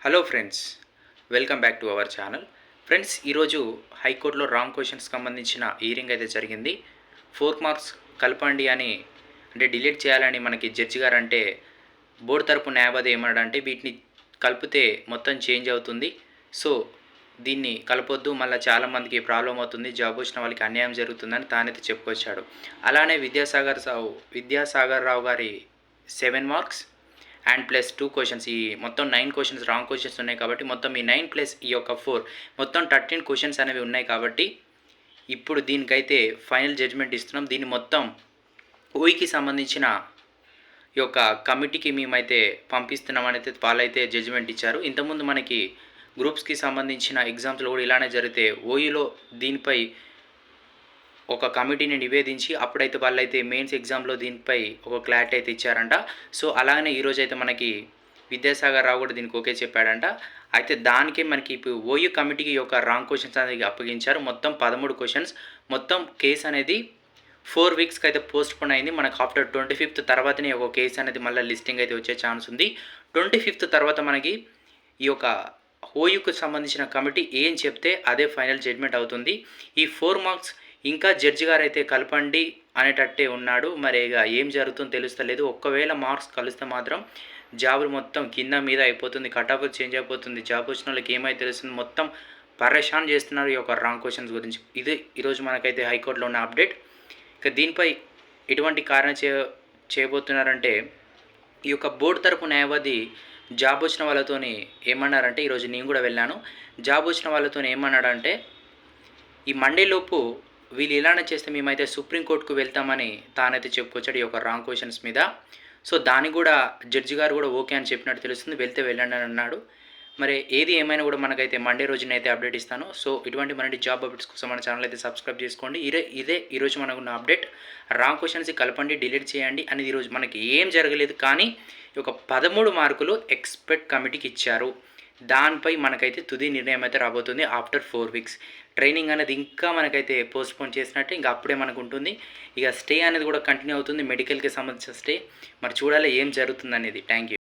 Hello friends, welcome back to our channel. Friends, ఈరోజు హైకోర్టులో wrong క్వశ్చన్స్కి సంబంధించిన హియరింగ్ అయితే జరిగింది. 4 మార్క్స్ కలపండి అని అంటే డిలీట్ చేయాలని మనకి జడ్జి గారు అంటే బోర్డు తరపు న్యాయవాది ఏమన్నాడంటే వీటిని కలిపితే మొత్తం చేంజ్ అవుతుంది. సో దీన్ని కలపొద్దు, మళ్ళీ చాలామందికి ప్రాబ్లం అవుతుంది, జాబ్ వచ్చిన వాళ్ళకి అన్యాయం జరుగుతుందని తానైతే చెప్పుకొచ్చాడు. అలానే విద్యాసాగర్ రావు గారి 7 మార్క్స్ అండ్ ప్లస్ 2 క్వశ్చన్స్, ఈ మొత్తం 9 క్వశ్చన్స్ రాంగ్ క్వశ్చన్స్ ఉన్నాయి కాబట్టి మొత్తం ఈ 9 ప్లస్ ఈ యొక్క 4 మొత్తం 13 క్వశ్చన్స్ అనేవి ఉన్నాయి కాబట్టి ఇప్పుడు దీనికైతే ఫైనల్ జడ్జ్మెంట్ ఇస్తున్నాం. దీన్ని మొత్తం ఓయికి సంబంధించిన ఈ యొక్క కమిటీకి మేమైతే పంపిస్తున్నామని అయితే వాళ్ళైతే జడ్జిమెంట్ ఇచ్చారు. ఇంతకుముందు మనకి గ్రూప్స్కి సంబంధించిన ఎగ్జామ్స్లో కూడా ఇలానే జరిగితే ఓయిలో దీనిపై ఒక కమిటీని నివేదించి అప్పుడైతే వాళ్ళైతే మెయిన్స్ ఎగ్జామ్లో దీనిపై ఒక క్లారిటీ అయితే ఇచ్చారంట. సో అలాగనే ఈరోజు అయితే మనకి విద్యాసాగర్ రావు కూడా దీనికి ఓకే చెప్పాడంట. అయితే దానికే మనకి ఇప్పుడు ఓయూ కమిటీకి యొక్క రాంగ్ క్వశ్చన్స్ అనేది అప్పగించారు. మొత్తం 13 క్వశ్చన్స్. మొత్తం కేసు అనేది 4 వీక్స్కి అయితే పోస్ట్ పోన్ అయింది. మనకు ఆఫ్టర్ 25th తర్వాతనే ఒక కేసు అనేది మళ్ళీ లిస్టింగ్ అయితే వచ్చే ఛాన్స్ ఉంది. 25th తర్వాత మనకి ఈ యొక్క ఓయూకి సంబంధించిన కమిటీ ఏం చెప్తే అదే ఫైనల్ జడ్జ్మెంట్ అవుతుంది. ఈ 4 మార్క్స్ ఇంకా జడ్జి గారు అయితే కలపండి అనేటట్టే ఉన్నాడు. మరి ఇక ఏం జరుగుతుందో తెలుస్తలేదు. ఒక్కవేళ మార్క్స్ కలిస్తే మాత్రం జాబులు మొత్తం కింద మీద అయిపోతుంది, కట్ ఆఫ్ చేంజ్ అయిపోతుంది, జాబ్ వచ్చిన వాళ్ళకి ఏమైతే తెలుస్తుంది, మొత్తం పరేషాన్ చేస్తున్నారు ఈ యొక్క రాంగ్ క్వశ్చన్స్ గురించి. ఇది ఈరోజు మనకైతే హైకోర్టులో ఉన్న అప్డేట్. ఇక దీనిపై ఎటువంటి కారణం చేయబోతున్నారంటే ఈ యొక్క బోర్డు తరపు న్యాయవాది జాబ్ వచ్చిన వాళ్ళతోని ఏమన్నారంటే, ఈరోజు నేను కూడా వెళ్ళాను, జాబ్ వచ్చిన వాళ్ళతో ఏమన్నాడంటే ఈ మండేలోపు వీళ్ళు ఇలానే చేస్తే మేమైతే సుప్రీంకోర్టుకు వెళ్తామని తానైతే చెప్పుకొచ్చాడు ఈ యొక్క రాంగ్ క్వశ్చన్స్ మీద. సో దానికి కూడా జడ్జి గారు కూడా ఓకే అని చెప్పినట్టు తెలుస్తుంది. వెళ్తే వెళ్ళండి అని అన్నాడు. మరి ఏది ఏమైనా కూడా మనకైతే మండే రోజునైతే అప్డేట్ ఇస్తాను. సో ఇటువంటి మన జాబ్ అప్డేట్స్ కోసం మన ఛానల్ అయితే సబ్స్క్రైబ్ చేసుకోండి. ఇదే ఈరోజు మనకున్న అప్డేట్. రాంగ్ క్వశ్చన్స్ కలపండి, డిలీట్ చేయండి అనేది ఈరోజు మనకి ఏం జరగలేదు, కానీ ఈ యొక్క 13 మార్కులు ఎక్స్పర్ట్ కమిటీకి ఇచ్చారు. దానిపై మనకైతే తుది నిర్ణయం అయితే రాబోతుంది ఆఫ్టర్ 4 వీక్స్. ట్రైనింగ్ అనేది ఇంకా మనకైతే పోస్ట్పోన్ చేసినట్టే, ఇంకా అప్పుడే మనకు ఉంటుంది. ఇక స్టే అనేది కూడా కంటిన్యూ అవుతుంది, మెడికల్కి సంబంధించిన స్టే. మరి చూడాలి ఏం జరుగుతుంది అనేది. Thank you.